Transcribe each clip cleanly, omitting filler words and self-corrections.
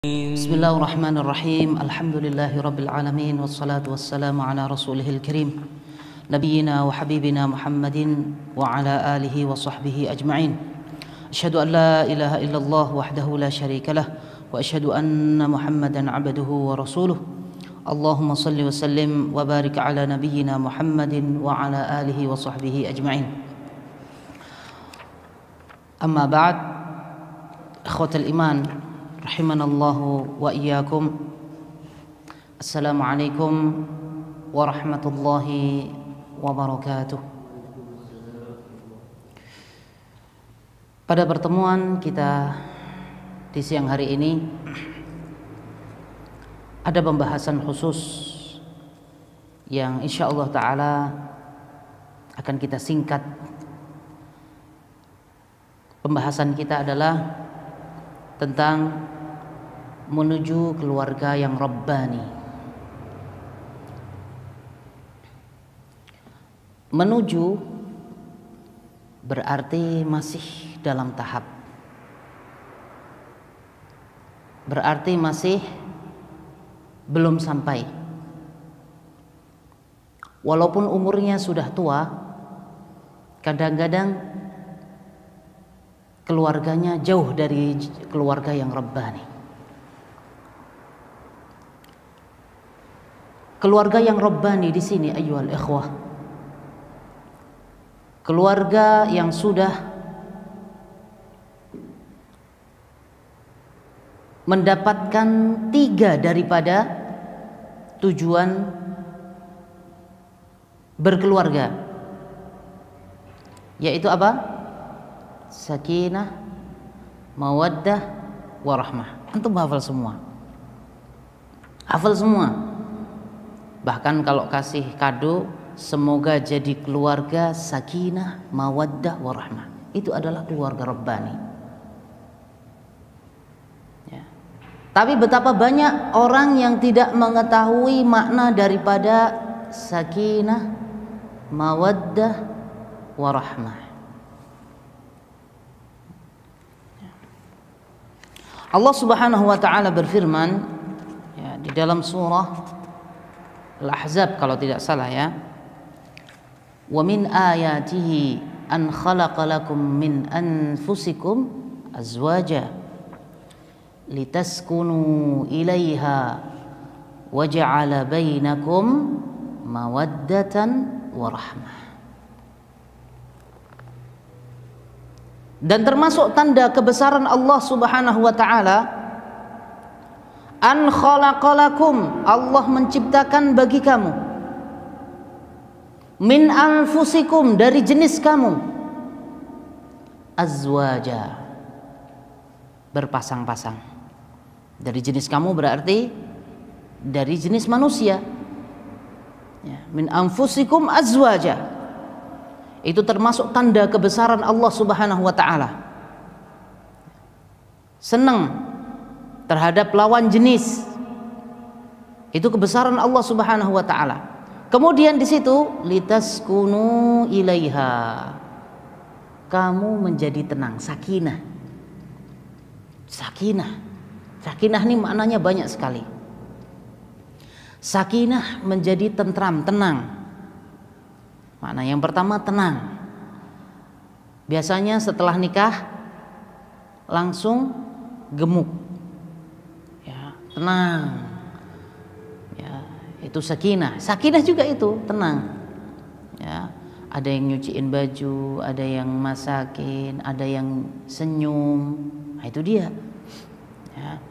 Bismillahirrahmanirrahim. Alhamdulillahi rabbil alamin, wassalatu wassalamu ala rasulihil karim nabiyyina wa habibina Muhammadin wa ala alihi wa sahbihi ajma'in. Asyhadu an la ilaha illallah wahdahu la syarika lah wa asyhadu anna Muhammadan abduhu wa rasuluh. Allahumma salli wa sallim wa barik ala nabiyyina Muhammadin wa ala alihi wa sahbihi ajma'in. Amma ba'd, ikhwatal iman rahimanallahu wa iyyakum. Assalamualaikum warahmatullahi wabarakatuh. Pada pertemuan kita di siang hari ini ada pembahasan khusus yang insyaallah ta'ala akan kita singkat. Pembahasan kita adalah tentang menuju keluarga yang Rabbani. Menuju berarti masih dalam tahap, berarti masih belum sampai. Walaupun umurnya sudah tua, kadang-kadang keluarganya jauh dari keluarga yang Rabbani. Keluarga yang Rabbani di sini ayyuhal ikhwah, keluarga yang sudah mendapatkan 3 daripada tujuan berkeluarga, yaitu apa? Sakinah, mawaddah, warahmah. Antum hafal semua? Hafal semua? Bahkan kalau kasih kado, semoga jadi keluarga sakinah, mawaddah, warahmah. Itu adalah keluarga Rabbani. Ya. Tapi betapa banyak orang yang tidak mengetahui makna daripada sakinah, mawaddah, warahmah. Allah Subhanahu wa taala berfirman ya, di dalam surah Al-Ahzab kalau tidak salah ya. Wa min ayatihi an khalaqa lakum min anfusikum azwaja litaskunu ilaiha wa ja'ala bainakum mawaddatan wa rahmah. Dan termasuk tanda kebesaran Allah Subhanahu wa taala, an khalaqalakum, Allah menciptakan bagi kamu, min anfusikum, dari jenis kamu, azwaja, berpasang-pasang. Dari jenis kamu berarti dari jenis manusia ya, min anfusikum azwaja. Itu termasuk tanda kebesaran Allah Subhanahu wa taala. Senang terhadap lawan jenis. Itu kebesaran Allah Subhanahu wa taala. Kemudian di situ litaskunu ilaiha, kamu menjadi tenang, sakinah. Sakinah. Sakinah ini maknanya banyak sekali. Sakinah menjadi tentram, tenang. Makna yang pertama tenang. Biasanya setelah nikah langsung gemuk. Ya, tenang. Ya, itu sakinah. Sakinah juga itu tenang. Ya, ada yang nyuciin baju, ada yang masakin, ada yang senyum. Nah, itu dia. Ya.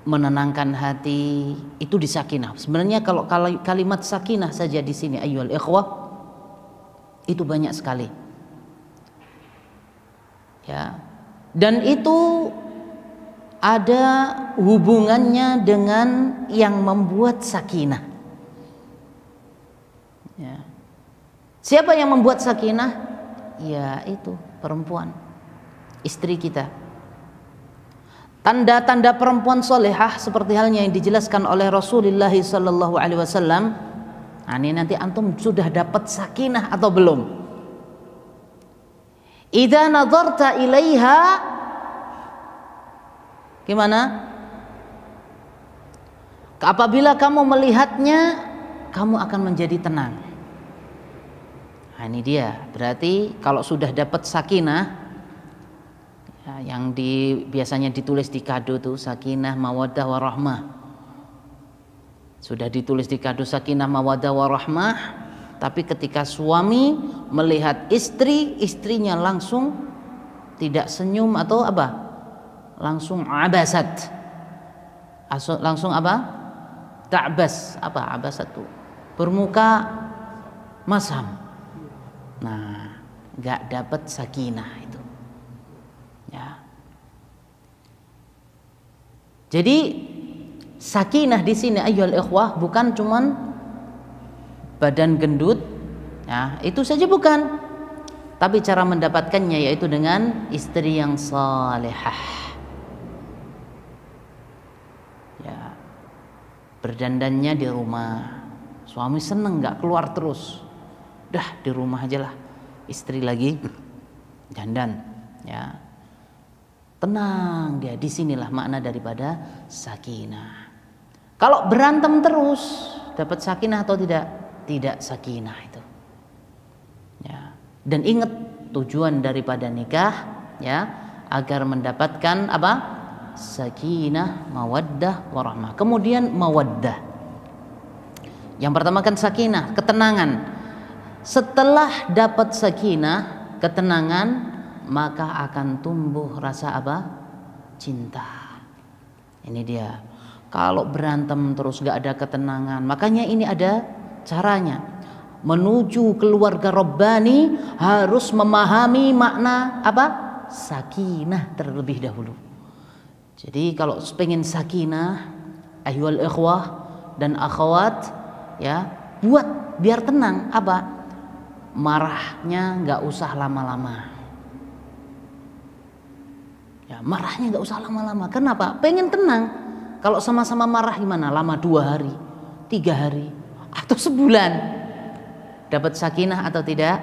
Menenangkan hati, itu di sakinah. Sebenarnya kalau kalimat sakinah saja di sini ayyuhal ikhwah, itu banyak sekali. Ya. Dan itu ada hubungannya dengan yang membuat sakinah. Ya. Siapa yang membuat sakinah? Ya, itu perempuan, istri kita. Tanda-tanda perempuan solehah seperti halnya yang dijelaskan oleh Rasulullah sallallahu alaihi wasallam. Nah, ini nanti antum sudah dapat sakinah atau belum? Idza nadarta ilaiha, gimana? Apabila kamu melihatnya, kamu akan menjadi tenang. Nah, ini dia. Berarti kalau sudah dapat sakinah, ya, yang biasanya ditulis di kado tuh, sakinah, mawaddah, warahmah. Sudah ditulis di kado sakinah, mawaddah, warahmah. Tapi ketika suami melihat istri, istrinya langsung tidak senyum atau apa? Langsung abasat. Langsung apa? Ta'bas. Apa abasat itu? Bermuka masam. Nah, enggak dapat sakinah itu. Ya. Jadi sakinah di sini ayyuhal ikhwah bukan cuman badan gendut, ya, itu saja bukan. Tapi cara mendapatkannya yaitu dengan istri yang salihah. Ya. Berdandannya di rumah. Suami seneng nggak keluar terus. Dah di rumah aja lah. Istri lagi dandan, ya. Tenang dia. Disinilah makna daripada sakinah. Kalau berantem terus, dapat sakinah atau tidak? Tidak sakinah itu. Ya. Dan ingat tujuan daripada nikah, ya, agar mendapatkan apa? Sakinah, mawaddah, warahmah. Kemudian mawaddah. Yang pertama kan sakinah, ketenangan. Setelah dapat sakinah, ketenangan, maka akan tumbuh rasa apa? Cinta. Ini dia. Kalau berantem terus gak ada ketenangan, makanya ini ada caranya. Menuju keluarga Rabbani harus memahami makna apa? Sakinah terlebih dahulu. Jadi kalau pengen sakinah, ayyuhal ikhwah dan akhwat, ya, buat biar tenang. Apa? Marahnya nggak usah lama-lama. Ya, marahnya nggak usah lama-lama. Kenapa? Pengen tenang. Kalau sama-sama marah gimana? Lama 2 hari, 3 hari, atau sebulan. Dapat sakinah atau tidak?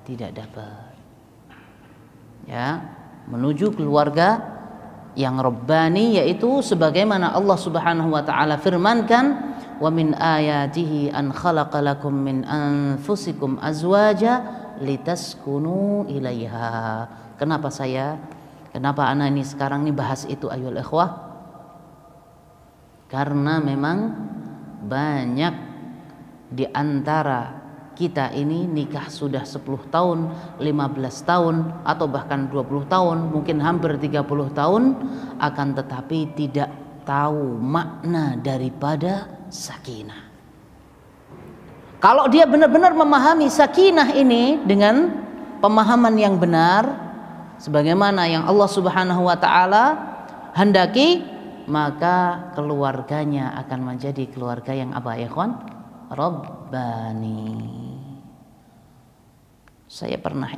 Tidak dapat. Ya, menuju keluarga yang Rabbani, yaitu sebagaimana Allah Subhanahu wa taala firmankan, wa min ayatihi an khalaqa lakum min anfusikum azwaja litaskunu ilaiha. Kenapa anak ini sekarang ini bahas itu ayyuhal ikhwah? Karena memang banyak di antara kita ini nikah sudah 10 tahun, 15 tahun, atau bahkan 20 tahun, mungkin hampir 30 tahun, akan tetapi tidak tahu makna daripada sakinah. Kalau dia benar-benar memahami sakinah ini dengan pemahaman yang benar, sebagaimana yang Allah Subhanahu wa taala hendaki, maka keluarganya akan menjadi keluarga yang apa ya ikhwan? Rabbani. Saya pernah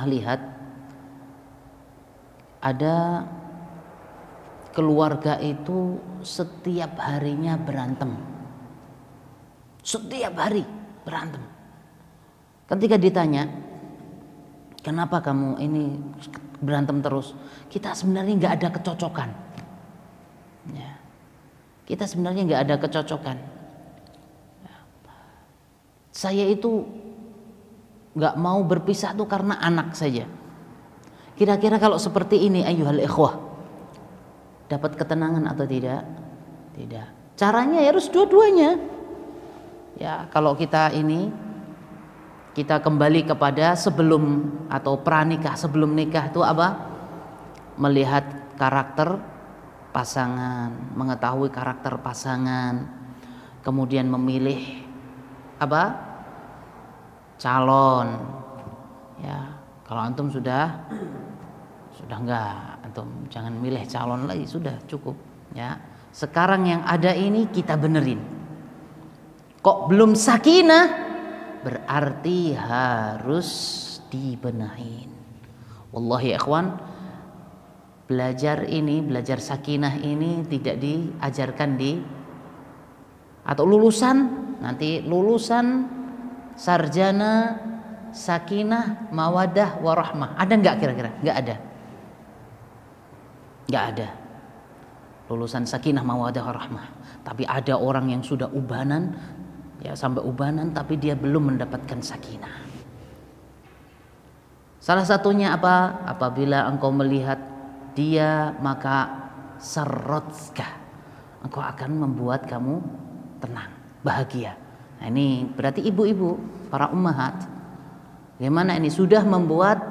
lihat ada keluarga itu setiap harinya berantem. Setiap hari berantem. Ketika ditanya, kenapa kamu ini berantem terus? Kita sebenarnya nggak ada kecocokan. Ya. Kita sebenarnya nggak ada kecocokan. Ya. Saya itu nggak mau berpisah tuh karena anak saja. Kira-kira kalau seperti ini ayyuhal ikhwah, dapat ketenangan atau tidak? Tidak. Caranya ya harus dua-duanya. Ya, kalau kita kembali kepada sebelum atau pranikah, sebelum nikah itu apa? Melihat karakter pasangan, mengetahui karakter pasangan, kemudian memilih apa? Calon. Ya, kalau antum sudah enggak, antum jangan milih calon lagi, sudah cukup, ya. Sekarang yang ada ini kita benerin. Kok belum sakinah? Berarti harus dibenahin. Wallahi ikhwan, belajar sakinah ini tidak diajarkan atau nanti lulusan sarjana sakinah, mawadah, warahmah. Ada enggak kira-kira? Enggak ada. lulusan sakinah mawaddah rahmah. Tapi ada orang yang sudah ubanan, ya sampai ubanan, tapi dia belum mendapatkan sakinah. Salah satunya apa? Apabila engkau melihat dia, maka sarratska, engkau akan membuat kamu tenang, bahagia. Nah, ini berarti ibu-ibu, para ummahat, bagaimana ini sudah membuat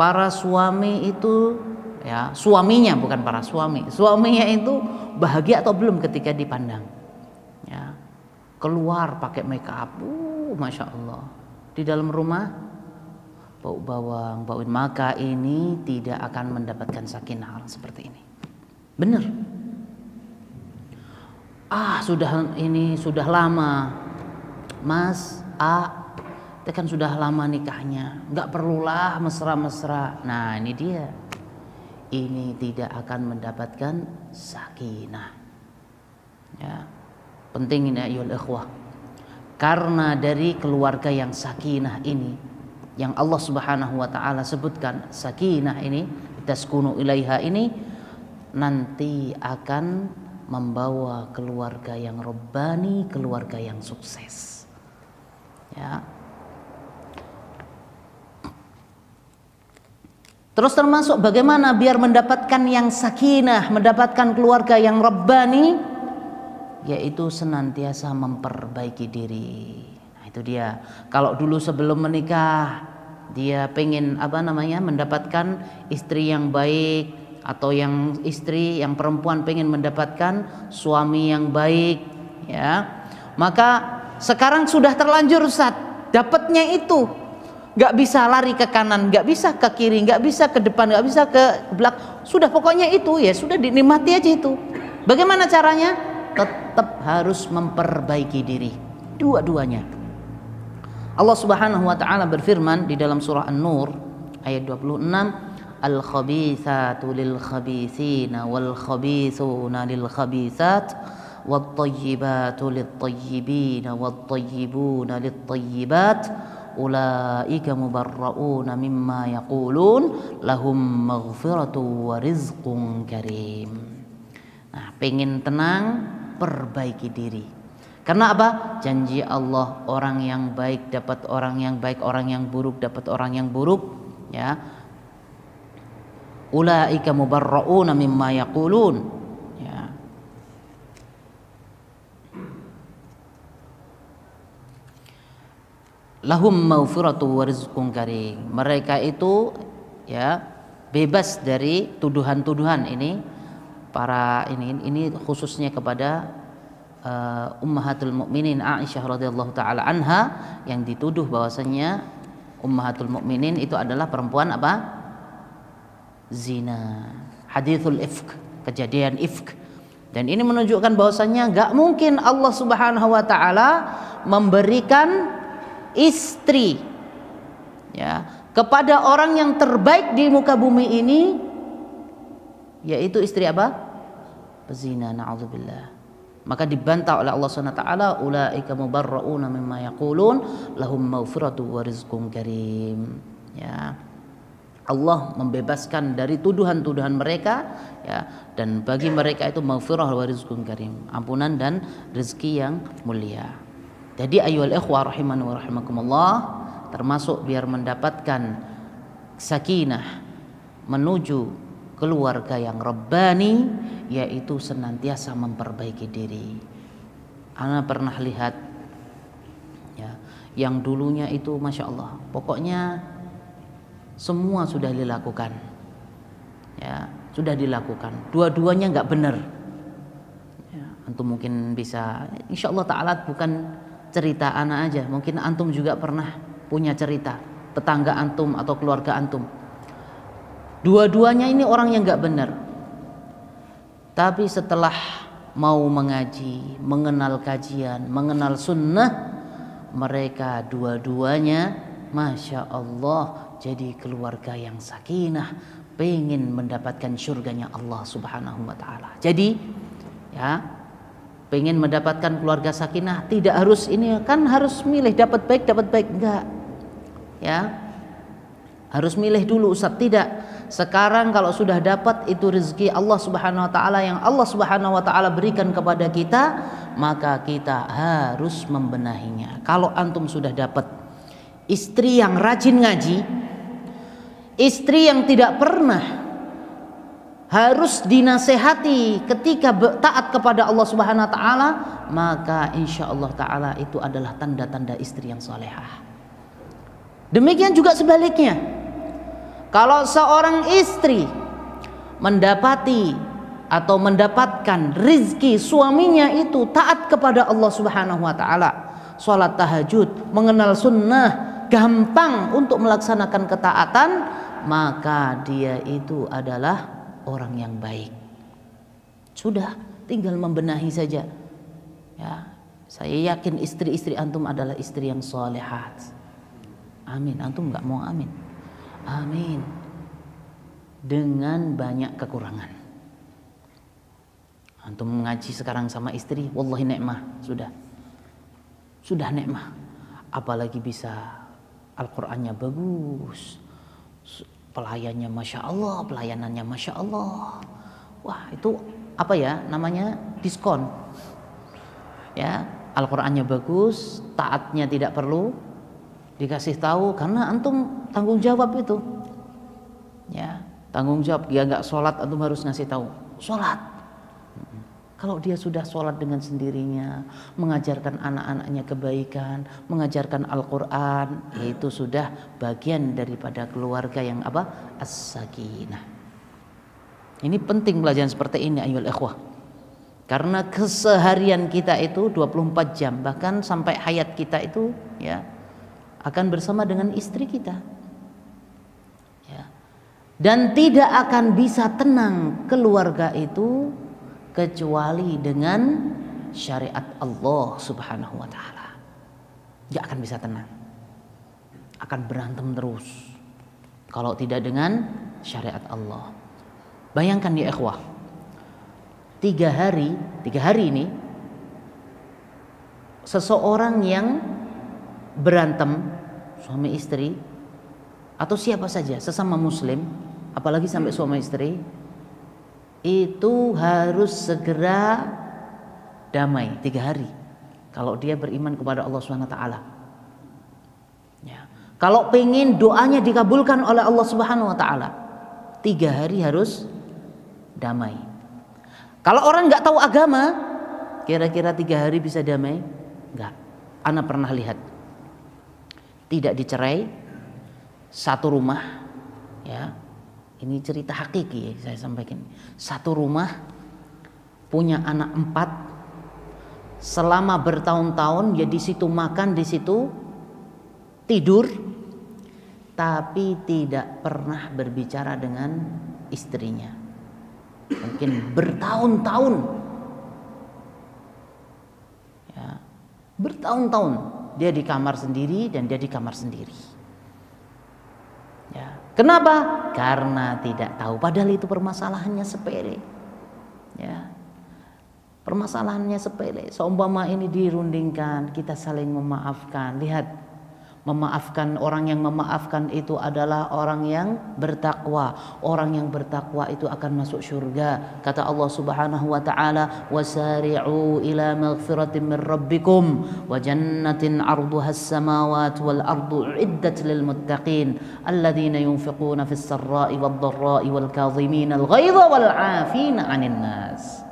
para suami itu, ya suaminya, bukan para suami, suaminya itu bahagia atau belum ketika dipandang, ya keluar pakai make up, masya Allah, di dalam rumah bau bawang, bauin, maka ini tidak akan mendapatkan sakinah orang seperti ini. Benar. Sudah lama, Mas kita kan sudah lama nikahnya, nggak perlulah mesra-mesra. Nah ini dia, ini tidak akan mendapatkan sakinah. Ya, penting ini ayyuhal ikhwah, karena dari keluarga yang sakinah ini, yang Allah Subhanahu wa taala sebutkan, sakinah ini, taskunu ilaiha ini, nanti akan membawa keluarga yang rabbani, keluarga yang sukses. Ya. Terus termasuk bagaimana biar mendapatkan yang sakinah, mendapatkan keluarga yang rabbani, yaitu senantiasa memperbaiki diri. Itu dia. Kalau dulu sebelum menikah dia pengen mendapatkan istri yang baik, atau yang istri yang perempuan pengen mendapatkan suami yang baik, ya, maka sekarang sudah terlanjur Ustaz, dapatnya itu nggak bisa lari ke kanan, nggak bisa ke kiri, nggak bisa ke depan, nggak bisa ke belakang, sudah pokoknya itu, ya sudah, dinikmati aja itu. Bagaimana caranya? Tetap harus memperbaiki diri, dua-duanya. Allah Subhanahu wa taala berfirman di dalam surah An-Nur ayat 26, al-khabithatu lil-khabithina wal-khabithuna lil-khabithat wat-tayyibatu lit-tayyibina wat-tayyibuna lit-tayyibat ulaika mubarrauna mimma yaqulun lahum maghfiratu wa rizqun karim. Nah, pengen tenang, perbaiki diri. Karena apa? Janji Allah, orang yang baik dapat orang yang baik, orang yang buruk dapat orang yang buruk, ya. Ulaika mubarrauna mimma yaqulun, ya. Lahum maghfiratu wa rizqun karim. Mereka itu, ya, bebas dari tuduhan-tuduhan ini. Para ini khususnya kepada Ummahatul Mukminin Aisyah radhiyallahu taala anha, yang dituduh bahwasanya Ummahatul Mukminin itu adalah perempuan apa? Zina. Hadithul ifk, kejadian ifk. Dan ini menunjukkan bahwasanya enggak mungkin Allah Subhanahu wa taala memberikan istri, ya, kepada orang yang terbaik di muka bumi ini, yaitu istri apa? Pezina, na'udzubillah. Maka dibantah oleh Allah Subhanahu wa taala, ulaika mubarrauna mimma yaqulun lahum maghfiratu wa rizqun karim. Ya. Allah membebaskan dari tuduhan-tuduhan mereka, ya, dan bagi mereka itu maghfirah wa rizqun karim, ampunan dan rezeki yang mulia. Jadi ayyuhal ikhwah rahimani wa rahimakumullah, termasuk biar mendapatkan sakinah menuju keluarga yang rabbani, yaitu senantiasa memperbaiki diri. Ana pernah lihat, ya, yang dulunya itu masya Allah, pokoknya semua sudah dilakukan, ya, sudah dilakukan, dua-duanya nggak benar, ya, antum mungkin bisa, insya Allah taala bukan cerita ana aja, mungkin antum juga pernah punya cerita tetangga antum atau keluarga antum. Dua-duanya ini orang yang nggak benar, tapi setelah mau mengaji, mengenal kajian, mengenal sunnah, mereka dua-duanya masya Allah jadi keluarga yang sakinah, pengen mendapatkan surganya Allah Subhanahu wa taala. Jadi, ya, pengen mendapatkan keluarga sakinah, tidak harus ini kan harus milih dapat baik enggak, ya, harus milih dulu Ustaz, tidak. Sekarang kalau sudah dapat itu rezeki Allah Subhanahu wa taala yang Allah Subhanahu wa taala berikan kepada kita, maka kita harus membenahinya. Kalau antum sudah dapat istri yang rajin ngaji, istri yang tidak pernah harus dinasehati ketika taat kepada Allah Subhanahu wa taala, maka insya Allah taala itu adalah tanda-tanda istri yang salehah. Demikian juga sebaliknya, kalau seorang istri mendapati atau mendapatkan rizki suaminya itu taat kepada Allah Subhanahu wa taala, sholat tahajud, mengenal sunnah, gampang untuk melaksanakan ketaatan, maka dia itu adalah orang yang baik. Sudah, tinggal membenahi saja. Ya, saya yakin istri-istri antum adalah istri yang solehat. Amin. Antum nggak mau amin? Amin. Dengan banyak kekurangan. Antum mengaji sekarang sama istri, wallahi nikmah. Sudah nikmah. Apalagi bisa Al-Qur'annya bagus, pelayannya Masya Allah, pelayanannya Masya Allah. Wah, itu apa ya namanya, diskon ya. Al-Qur'annya bagus, taatnya tidak perlu dikasih tahu karena antum tanggung jawab itu ya, tanggung jawab. Dia nggak sholat, antum harus ngasih tahu sholat. Kalau dia sudah sholat dengan sendirinya, mengajarkan anak-anaknya kebaikan, mengajarkan Al-Quran, itu sudah bagian daripada keluarga yang apa? As-sakinah. Ini penting pelajaran seperti ini ayyuhal ikhwah. Karena keseharian kita itu 24 jam, bahkan sampai hayat kita itu ya akan bersama dengan istri kita. Ya. Dan tidak akan bisa tenang keluarga itu kecuali dengan syariat Allah Subhanahu wa taala. Tidak akan bisa tenang. Akan berantem terus kalau tidak dengan syariat Allah. Bayangkan ya ikhwah, 3 hari ini seseorang yang berantem, suami istri atau siapa saja sesama muslim, apalagi sampai suami istri, itu harus segera damai 3 hari kalau dia beriman kepada Allah Subhanahu wa taala. Ya. Kalau pengen doanya dikabulkan oleh Allah Subhanahu wa taala, 3 hari harus damai. Kalau orang nggak tahu agama, kira-kira 3 hari bisa damai? Enggak. Ana pernah lihat, tidak dicerai, satu rumah, ya. Ini cerita hakiki ya, saya sampaikan. Satu rumah punya anak 4, selama bertahun-tahun ya di situ makan, di situ tidur, tapi tidak pernah berbicara dengan istrinya. Mungkin bertahun-tahun, ya, bertahun-tahun dia di kamar sendiri dan dia di kamar sendiri. Ya. Kenapa? Karena tidak tahu. Padahal itu permasalahannya sepele. Ya. Permasalahannya sepele. Seumpama ini dirundingkan, kita saling memaafkan. Lihat, memaafkan, orang yang memaafkan itu adalah orang yang bertakwa. Orang yang bertakwa itu akan masuk surga. Kata Allah Subhanahu wa taala, "Wasari'u ila maghfiratin min rabbikum wa jannatin 'arduha as-samawati wal ardu 'iddat lil muttaqin alladzina yunfiquna fis sarra'i wad dharra'i wal kadhimina al ghaidha wal 'afina 'anil nas."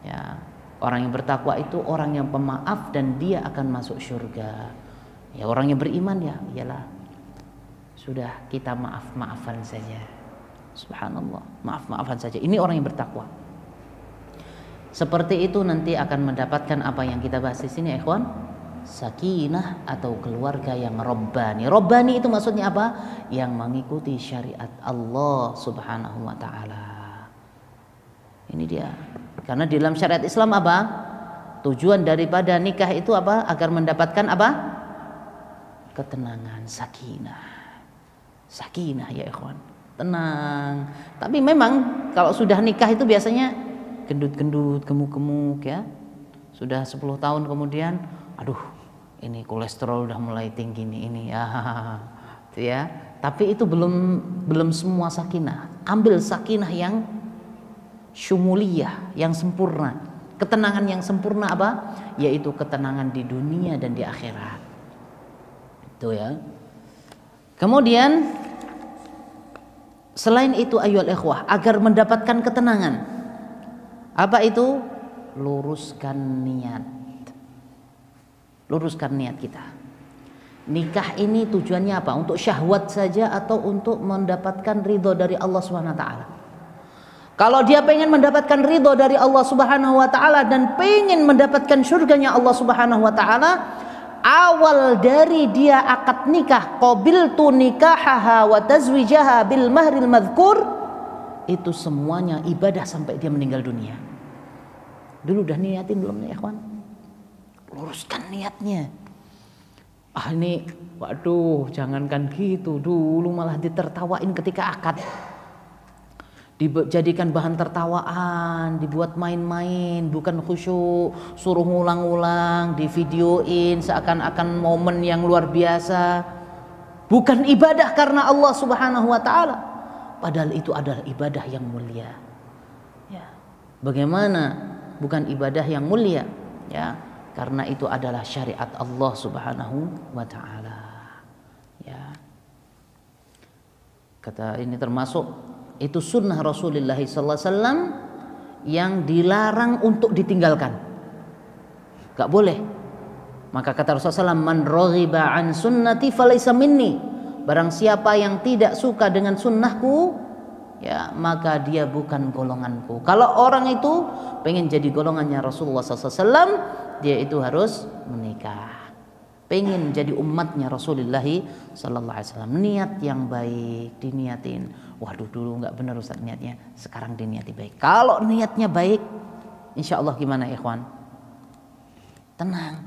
Ya, orang yang bertakwa itu orang yang pemaaf dan dia akan masuk surga. Ya, orang yang beriman ya ialah sudah kita maaf-maafan saja. Subhanallah, maaf-maafan saja. Ini orang yang bertakwa. Seperti itu nanti akan mendapatkan apa yang kita bahas di sini, ikhwan, sakinah atau keluarga yang robbani. Robbani itu maksudnya apa? Yang mengikuti syariat Allah Subhanahu wa taala. Ini dia. Karena di dalam syariat Islam apa? Tujuan daripada nikah itu apa? Agar mendapatkan apa? Ketenangan, sakinah. Sakinah ya ikhwan, tenang. Tapi memang kalau sudah nikah itu biasanya gendut-gendut, gemuk-gemuk ya. Sudah 10 tahun kemudian, aduh, ini kolesterol udah mulai tinggi nih ini ya. Itu ya. Tapi itu belum semua sakinah. Ambil sakinah yang syumuliyah, yang sempurna. Ketenangan yang sempurna apa? Yaitu ketenangan di dunia dan di akhirat. Itu ya. Kemudian selain itu ayyuhal ikhwah, agar mendapatkan ketenangan, apa itu? Luruskan niat. Luruskan niat kita. Nikah ini tujuannya apa? Untuk syahwat saja atau untuk mendapatkan ridho dari Allah Subhanahu wa taala? Kalau dia pengen mendapatkan ridho dari Allah Subhanahu wa taala dan pengen mendapatkan surganya Allah Subhanahu wa taala, awal dari dia akad nikah, qabiltu nikahaha wa tazwijaha bil mahril madhkur, itu semuanya ibadah sampai dia meninggal dunia. Dulu udah niatin belum nih, ikhwan? Luruskan niatnya. Ini waduh, jangankan gitu, dulu malah ditertawain ketika akad, dijadikan bahan tertawaan, dibuat main-main, bukan khusyuk, suruh ngulang-ulang, divideoin seakan-akan momen yang luar biasa, bukan ibadah karena Allah Subhanahu wa taala, padahal itu adalah ibadah yang mulia ya. Bagaimana bukan ibadah yang mulia ya? Karena itu adalah syariat Allah Subhanahu wa taala. Ya. Kata ini termasuk itu sunnah Rasulullah sallallahu alaihi wasallam yang dilarang untuk ditinggalkan. Gak boleh. Maka kata Rasulullah SAW, man raghiba an sunnati falaysa minni. Barang siapa yang tidak suka dengan sunnahku, ya maka dia bukan golonganku. Kalau orang itu pengen jadi golongannya Rasulullah SAW, dia itu harus menikah. Pengen jadi umatnya Rasulullah sallallahu alaihi wasallam, niat yang baik diniatin. Waduh, dulu nggak benar Ustaz niatnya, sekarang diniati baik. Kalau niatnya baik, insya Allah gimana ikhwan? Tenang.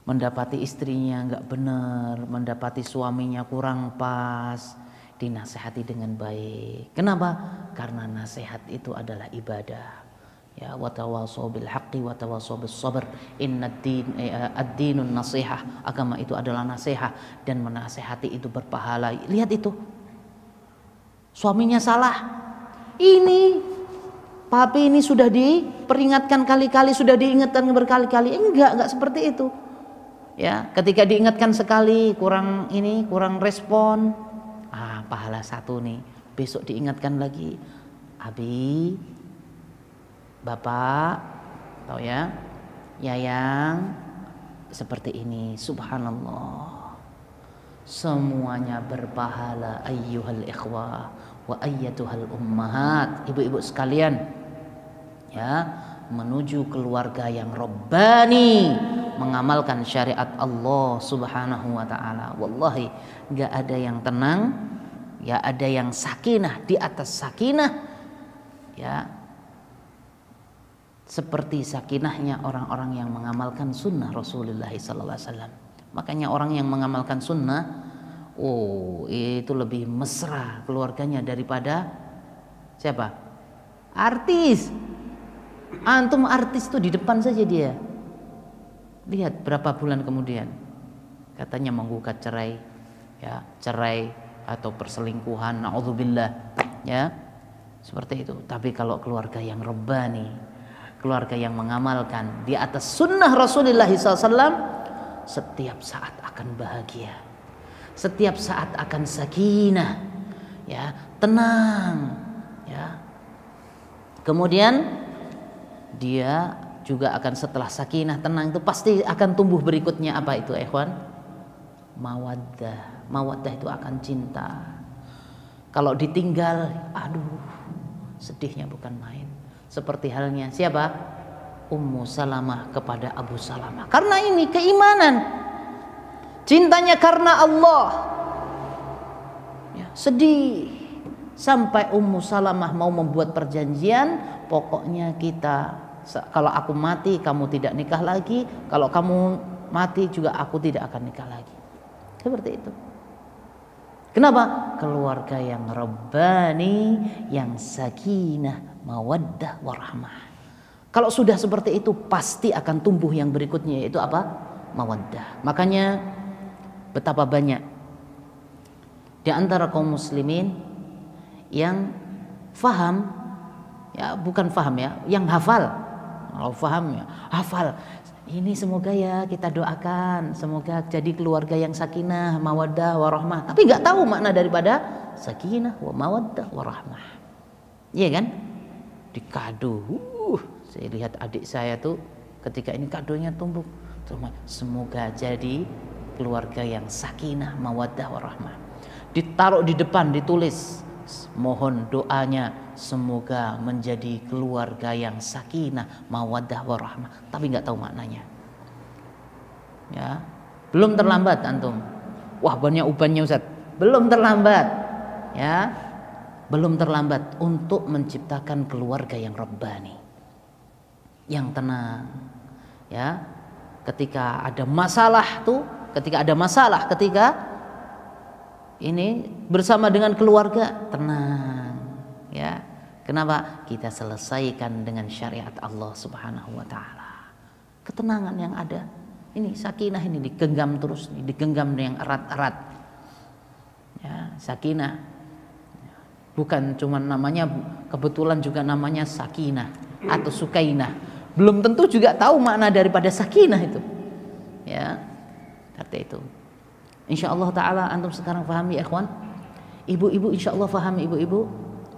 Mendapati istrinya nggak benar, mendapati suaminya kurang pas, dinasehati dengan baik. Kenapa? Karena nasihat itu adalah ibadah. Ya, watawasau bil haqqi watawasau bis sabr. Ad-dinun nasihah. Agama itu adalah nasihat dan menasehati itu berpahala. Lihat itu. Suaminya salah. Ini papi ini sudah diperingatkan kali-kali, sudah diingatkan berkali-kali. Enggak seperti itu. Ya, ketika diingatkan sekali kurang respon. Pahala satu nih. Besok diingatkan lagi. Abi, Bapak, tahu ya, Yayang, seperti ini. Subhanallah, semuanya berpahala ayyuhal ikhwah wa ayyatuhal ummahat. Ibu-ibu sekalian, ya, menuju keluarga yang rabbani, mengamalkan syariat Allah Subhanahu wa taala. Wallahi enggak ada yang tenang, ya ada yang sakinah di atas sakinah, ya. Seperti sakinahnya orang-orang yang mengamalkan sunnah Rasulullah sallallahu alaihi wasallam. Makanya orang yang mengamalkan sunnah, itu lebih mesra keluarganya daripada siapa? Artis. Antum artis tuh di depan saja dia. Lihat berapa bulan kemudian katanya menggugat cerai, ya, cerai atau perselingkuhan, naudzubillah, ya. Seperti itu. Tapi kalau keluarga yang rabbani, keluarga yang mengamalkan di atas sunnah Rasulullah SAW, setiap saat akan bahagia, setiap saat akan sakinah, ya, tenang, ya. Kemudian dia juga akan setelah sakinah tenang itu pasti akan tumbuh berikutnya apa itu ikhwan? Mawaddah. Mawaddah itu akan cinta. Kalau ditinggal, aduh, sedihnya bukan main. Seperti halnya siapa? Ummu Salamah kepada Abu Salamah. Karena ini keimanan, cintanya karena Allah. Ya, sedih sampai Ummu Salamah mau membuat perjanjian, pokoknya kita, kalau aku mati kamu tidak nikah lagi, kalau kamu mati juga aku tidak akan nikah lagi. Seperti itu. Kenapa? Keluarga yang rabbani, yang sakinah, mawaddah, warahmah. Kalau sudah seperti itu pasti akan tumbuh yang berikutnya, yaitu apa? Mawaddah. Makanya betapa banyak di antara kaum muslimin yang faham, ya bukan faham ya, yang hafal. Kalau faham ya hafal. Ini semoga ya kita doakan, semoga jadi keluarga yang sakinah, mawaddah, warahmah. Tapi nggak tahu makna daripada sakinah, wa mawaddah, warahmah. Iya kan? Dikado. Saya lihat adik saya tuh ketika ini kadonya tumbuk. Semoga jadi keluarga yang sakinah, mawaddah, warahmah. Ditaruh di depan, ditulis, mohon doanya semoga menjadi keluarga yang sakinah, mawaddah, warahmah. Tapi nggak tahu maknanya. Ya, belum terlambat antum. Wah, banyak ubannya Ustaz. Belum terlambat. Ya, belum terlambat untuk menciptakan keluarga yang rabbani, yang tenang. Ya, ketika ada masalah tuh, ketika ini bersama dengan keluarga tenang, ya. Kenapa? Kita selesaikan dengan syariat Allah Subhanahu wa taala. Ketenangan yang ada. Ini sakinah ini digenggam terus, digenggam yang erat-erat. Ya, sakinah. Bukan cuma namanya, kebetulan juga namanya sakinah atau sukainah. Belum tentu juga tahu makna daripada sakinah itu. Ya. Seperti itu. Insyaallah taala antum sekarang pahami ya ikhwan. Ibu-ibu insyaallah pahami ibu-ibu.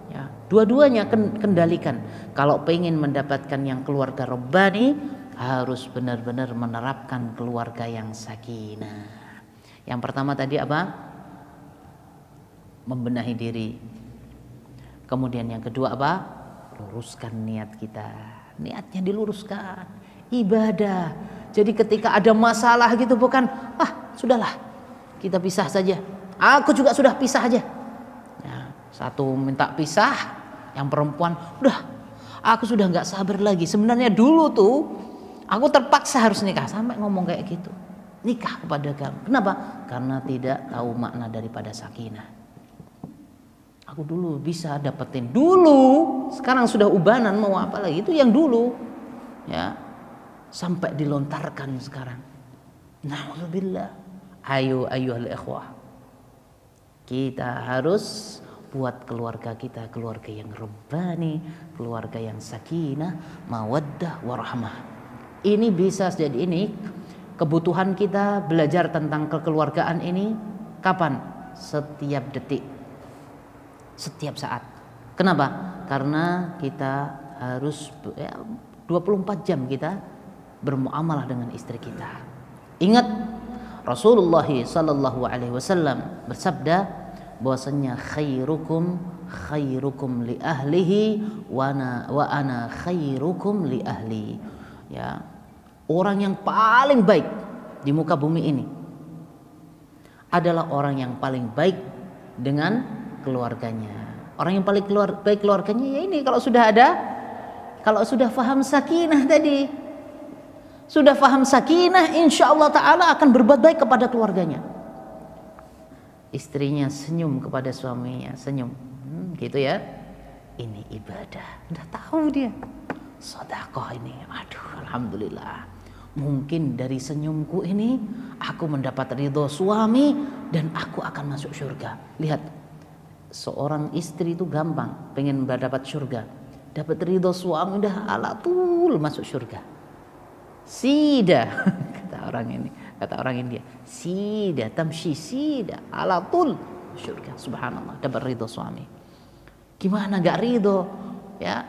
Ya, dua-duanya kendalikan. Kalau pengen mendapatkan yang keluarga rabbani, harus benar-benar menerapkan keluarga yang sakinah. Yang pertama tadi apa? Membenahi diri. Kemudian yang kedua apa? Luruskan niat kita. Niatnya diluruskan. Ibadah. Jadi ketika ada masalah gitu bukan, sudahlah. Kita pisah saja. Aku juga sudah pisah aja. Ya, satu minta pisah, yang perempuan, udah, aku sudah nggak sabar lagi. Sebenarnya dulu tuh, aku terpaksa harus nikah, sampai ngomong kayak gitu. Nikah kepada kamu. Kenapa? Karena tidak tahu makna daripada sakinah. Aku dulu bisa dapetin dulu, sekarang sudah ubanan mau apa lagi? Itu yang dulu, ya, sampai dilontarkan sekarang. Na'udzubillah. Ayo ayuhal ikhwah, kita harus buat keluarga kita keluarga yang rabbani, keluarga yang sakinah, mawaddah, warahmah. Ini bisa jadi ini kebutuhan kita belajar tentang kekeluargaan ini kapan? Setiap detik, setiap saat. Kenapa? Karena kita harus 24 jam kita bermuamalah dengan istri kita. Ingat, Rasulullah sallallahu alaihi wasallam bersabda bahwasanya khairukum li ahlihi wa ana khairukum li ahli. Ya, orang yang paling baik di muka bumi ini adalah orang yang paling baik dengan keluarganya. Orang yang paling baik keluarganya ya ini kalau sudah faham sakinah tadi. Sudah faham sakinah, insya Allah ta'ala akan berbuat baik kepada keluarganya. Istrinya senyum kepada suaminya, senyum, gitu ya. Ini ibadah, udah tahu dia. Sedekah ini, aduh, alhamdulillah. Mungkin dari senyumku ini aku mendapat ridho suami dan aku akan masuk surga. Lihat, seorang istri itu gampang, pengen mendapat surga, dapat ridho suami udah ala tul masuk surga. Sida kata orang India, sida tamshi sida ala tul surga. Subhanallah, dapat ridho suami. Gimana gak ridho ya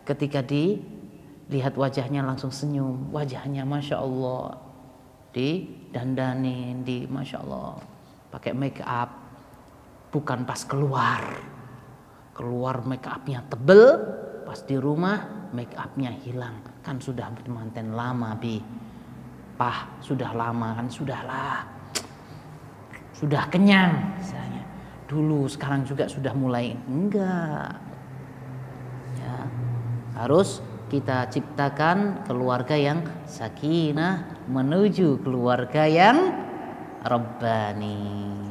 ketika dilihat wajahnya langsung senyum, wajahnya masya Allah, didandanin, masya Allah pakai make up, bukan pas keluar make upnya tebel, pas di rumah make upnya hilang. Kan sudah bermanten lama sudah lama kan, sudahlah, sudah kenyang misalnya dulu, sekarang juga sudah mulai enggak ya. Harus kita ciptakan keluarga yang sakinah menuju keluarga yang rabbani.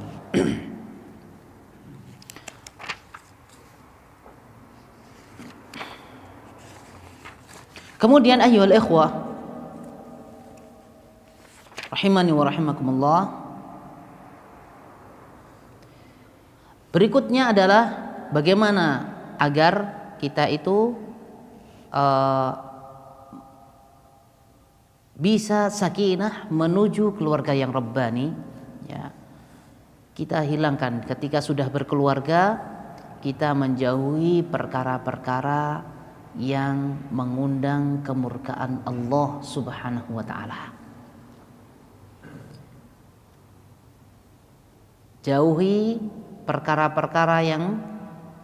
Kemudian ayyuhal ikhwah rahimani wa rahimakumullah, Berikutnya adalah bagaimana agar kita itu bisa sakinah menuju keluarga yang rabbani, ya. Kita hilangkan ketika sudah berkeluarga, kita menjauhi perkara-perkara yang mengundang kemurkaan Allah Subhanahu wa taala. Jauhi perkara-perkara yang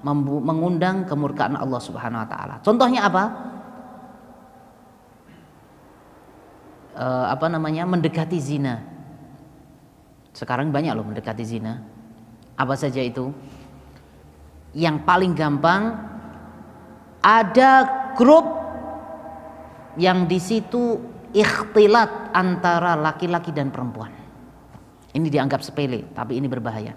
mengundang kemurkaan Allah Subhanahu wa taala. Contohnya apa? Mendekati zina. Sekarang banyak loh mendekati zina. Apa saja itu? Yang paling gampang, ada grup yang di situ ikhtilat antara laki-laki dan perempuan. Ini dianggap sepele, tapi ini berbahaya.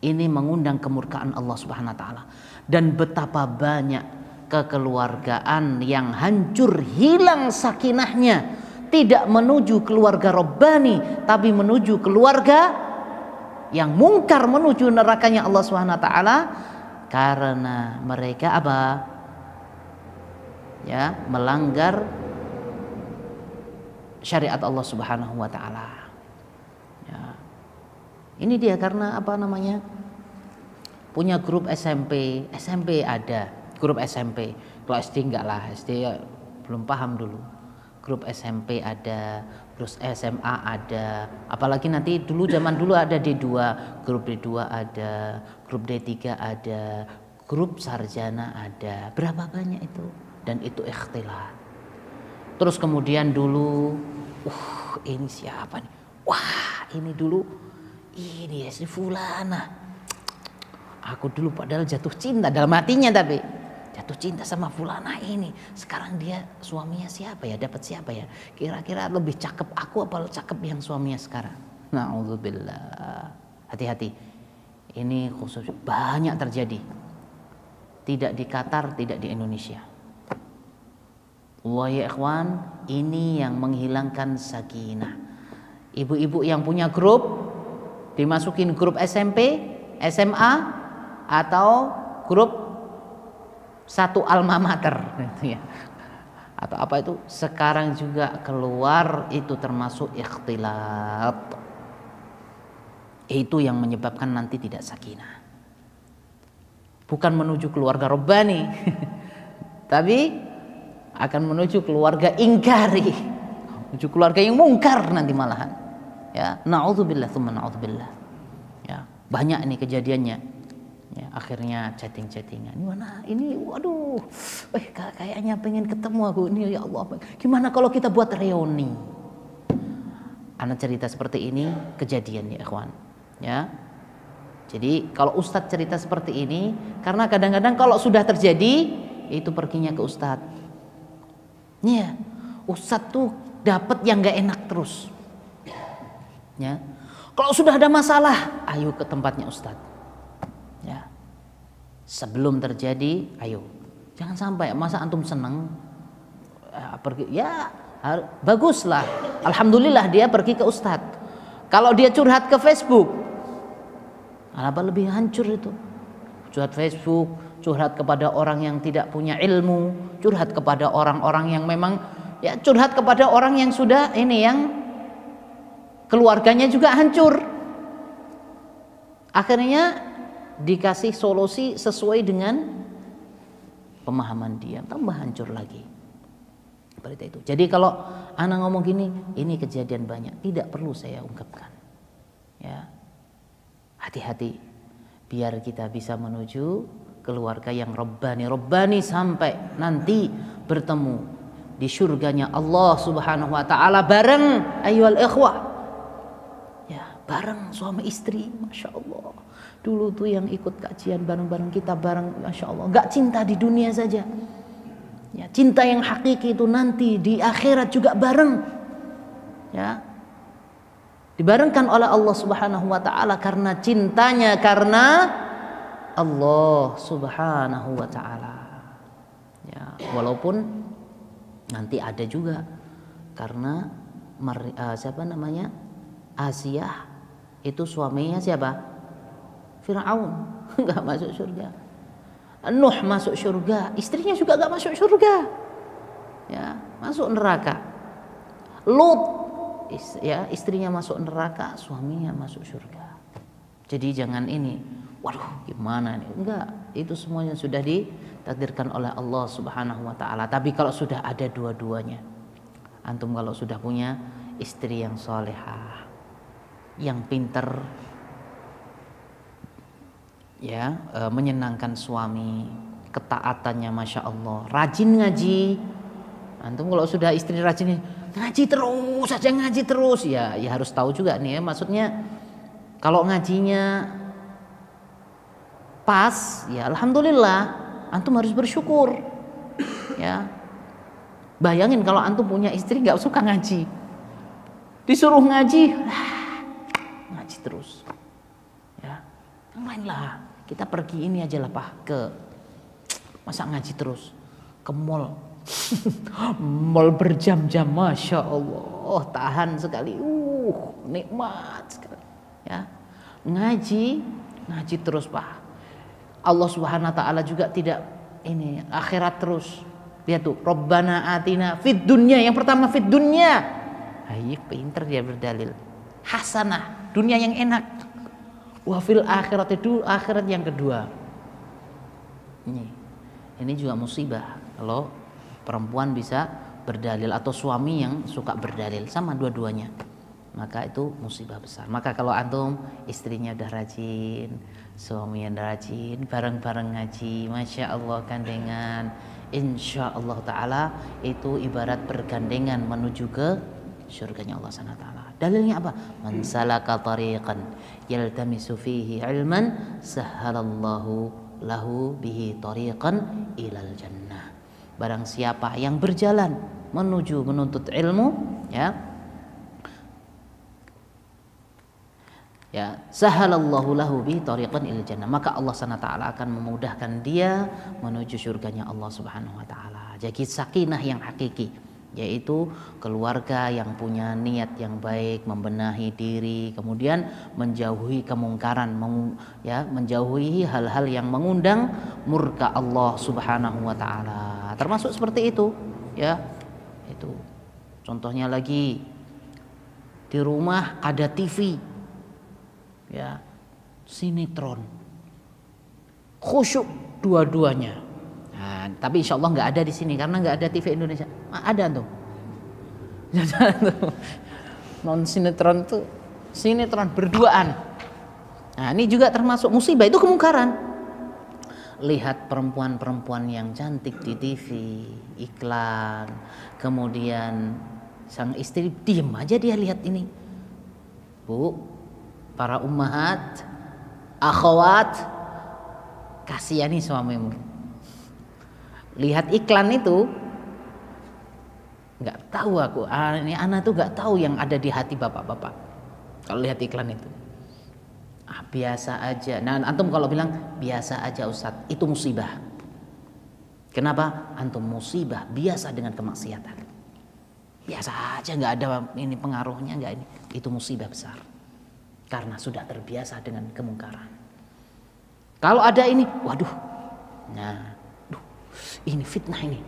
Ini mengundang kemurkaan Allah Subhanahu wa taala. Dan betapa banyak kekeluargaan yang hancur, hilang sakinahnya, tidak menuju keluarga Rabbani, tapi menuju keluarga yang mungkar, menuju nerakanya Allah Subhanahu wa taala, karena mereka apa? Ya, melanggar syariat Allah Subhanahu wa taala. Ya. Ini dia karena punya grup SMP ada, grup SMP. Kalau SD enggak lah, SD ya belum paham dulu. Grup SMP ada, terus SMA ada, apalagi nanti zaman dulu ada D2, grup D2 ada, grup D3 ada, grup sarjana ada. Berapa banyak itu? Dan itu ikhtilat. Terus kemudian dulu, ini siapa nih? Wah, ini dulu, ini ya si fulana. Aku dulu padahal jatuh cinta dalam hatinya, tapi jatuh cinta sama fulana ini. Sekarang dia suaminya siapa ya? Dapat siapa ya? Kira-kira lebih cakep aku apa cakep yang suaminya sekarang? Na'udzubillah. Hati-hati. Ini khusus banyak terjadi. Tidak di Qatar, tidak di Indonesia. Allah ya ikhwan, ini yang menghilangkan sakinah. Ibu-ibu yang punya grup, dimasukin grup SMP, SMA, atau grup satu alma mater, gitu ya. Atau apa itu? Sekarang juga keluar itu termasuk ikhtilat. Itu yang menyebabkan nanti tidak sakinah. Bukan menuju keluarga Rabbani, tapi akan menuju keluarga ingkari, menuju keluarga yang mungkar nanti malahan. Ya, na'udzubillah tsumma na'udzubillah. Ya, banyak ini kejadiannya. Ya, akhirnya chatting-chattingan. Ini waduh, kayaknya pengen ketemu aku ini, ya Allah. Gimana kalau kita buat reuni? Anak cerita seperti ini kejadian ya ikhwan. Ya. Jadi kalau ustadz cerita seperti ini, karena kadang-kadang kalau sudah terjadi itu perginya ke ustadz. Ya, ustadz tuh dapat yang nggak enak terus. Ya. Kalau sudah ada masalah, ayo ke tempatnya ustadz. Ya. Sebelum terjadi, ayo. Jangan sampai masa antum senang pergi. Ya, baguslah. Alhamdulillah dia pergi ke ustadz. Kalau dia curhat ke Facebook, apa lebih hancur itu? Curhat Facebook, curhat kepada orang yang tidak punya ilmu, curhat kepada orang-orang yang memang ya curhat kepada orang yang sudah ini yang keluarganya juga hancur. Akhirnya dikasih solusi sesuai dengan pemahaman dia, tambah hancur lagi. Seperti itu. Jadi kalau anak ngomong gini, ini kejadian banyak, tidak perlu saya ungkapkan. Ya. Hati-hati biar kita bisa menuju keluarga yang Rabbani sampai nanti bertemu di surganya Allah Subhanahu wa taala bareng ayyuhal ikhwah. Ya, bareng suami istri, Masya Allah. Dulu tuh yang ikut kajian bareng-bareng kita bareng, Masya Allah. Gak cinta di dunia saja. Ya, cinta yang hakiki itu nanti di akhirat juga bareng. Ya. Dibarengkan oleh Allah Subhanahu wa taala karena cintanya karena Allah Subhanahu wa taala. Ya, walaupun nanti ada juga karena Asiyah itu suaminya siapa? Fir'aun. nggak masuk surga. Nuh masuk surga, istrinya juga nggak masuk surga, ya masuk neraka. Lut, ya istrinya masuk neraka, suaminya masuk surga. Jadi jangan ini, waduh gimana nih? Enggak, itu semuanya sudah ditakdirkan oleh Allah Subhanahu wa taala. Tapi kalau sudah ada dua-duanya, antum kalau sudah punya istri yang solehah, yang pinter, ya menyenangkan suami, ketaatannya masya Allah, rajin ngaji. Antum kalau sudah istri rajin ngaji terus saja, ngaji terus, ya harus tahu juga nih ya, maksudnya kalau ngajinya pas, ya alhamdulillah, antum harus bersyukur. Ya, bayangin kalau antum punya istri nggak suka ngaji, disuruh ngaji, ngaji terus. Ya, yang lain lah, kita pergi ini aja lah Pak, ke masa ngaji terus, ke mall, mall berjam-jam, masya Allah, tahan sekali, nikmat sekali. Ya, ngaji terus Pak. Allah Subhanahu wa taala juga tidak ini akhirat terus. Lihat tuh, Rabbana atina fid dunya, yang pertama fid dunya. Ayo pinter dia berdalil. Hasanah, dunia yang enak. Wa fil akhirat, itu akhirat yang kedua. Ini juga musibah kalau perempuan bisa berdalil atau suami yang suka berdalil, sama dua-duanya. Maka itu musibah besar. Maka kalau antum istrinya udah rajin, suaminya udah rajin, bareng-bareng ngaji, masya Allah gandengan, insya Allah taala itu ibarat bergandengan menuju ke surganya Allah Subhanahu wa taala. Dalilnya apa? Man salaka tariqan yaltamisu fihi ilman sahhalallahu lahu bihi tariqan ilal jannah. Barang siapa yang berjalan menuju menuntut ilmu, ya sahalallahu lahu bi tariqan ilal jannah, maka Allah Subhanahu wa taala akan memudahkan dia menuju surganya Allah Subhanahu wa taala. Jadi sakinah yang hakiki, yaitu keluarga yang punya niat yang baik, membenahi diri, kemudian menjauhi kemungkaran, menjauhi hal-hal yang mengundang murka Allah Subhanahu wa taala. Termasuk seperti itu, ya. Itu contohnya lagi, di rumah ada TV, ya, sinetron, khusyuk dua-duanya. Nah, tapi insya Allah nggak ada di sini karena nggak ada TV Indonesia. Ada tuh, non sinetron tuh, sinetron berduaan. Nah ini juga termasuk musibah, itu kemungkaran. Lihat perempuan-perempuan yang cantik di TV, iklan, kemudian sang istri diem aja dia lihat ini. Bu, para ummahat, akhwat, kasihani suamimu. Lihat iklan itu, nggak tahu aku, ini anak tuh nggak tahu yang ada di hati bapak-bapak kalau lihat iklan itu. Biasa aja. Nah antum kalau bilang biasa aja Ustadz, itu musibah. Kenapa? Antum musibah biasa dengan kemaksiatan. Biasa aja, nggak ada ini pengaruhnya, nggak ini. Itu musibah besar. Karena sudah terbiasa dengan kemungkaran. Kalau ada ini, waduh, nah, ini fitnah ini.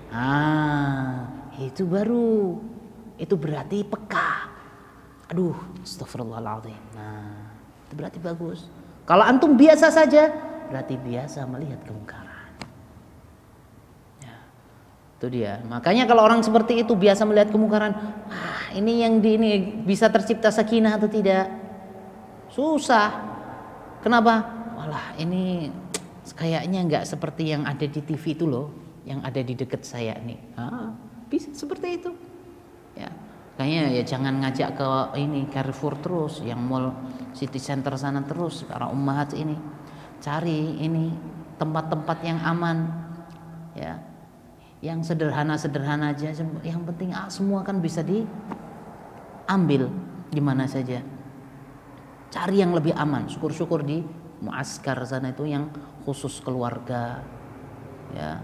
Itu baru, itu berarti peka. Aduh, astagfirullahaladzim. Nah, itu berarti bagus. Kalau antum biasa saja, berarti biasa melihat kemungkaran. Ya, itu dia. Makanya kalau orang seperti itu biasa melihat kemungkaran, ini yang ini bisa tercipta sakinah atau tidak? Susah. Kenapa? Walah, ini kayaknya nggak seperti yang ada di TV itu loh, yang ada di dekat saya nih. Bisa seperti itu. Ya, kayaknya ya jangan ngajak ke ini Carrefour terus, yang mall City Center sana terus, para ummahat ini. Cari ini tempat-tempat yang aman, ya, yang sederhana-sederhana aja. Yang penting semua kan bisa diambil di mana saja. Cari yang lebih aman. Syukur-syukur di muaskar sana itu yang khusus keluarga, ya.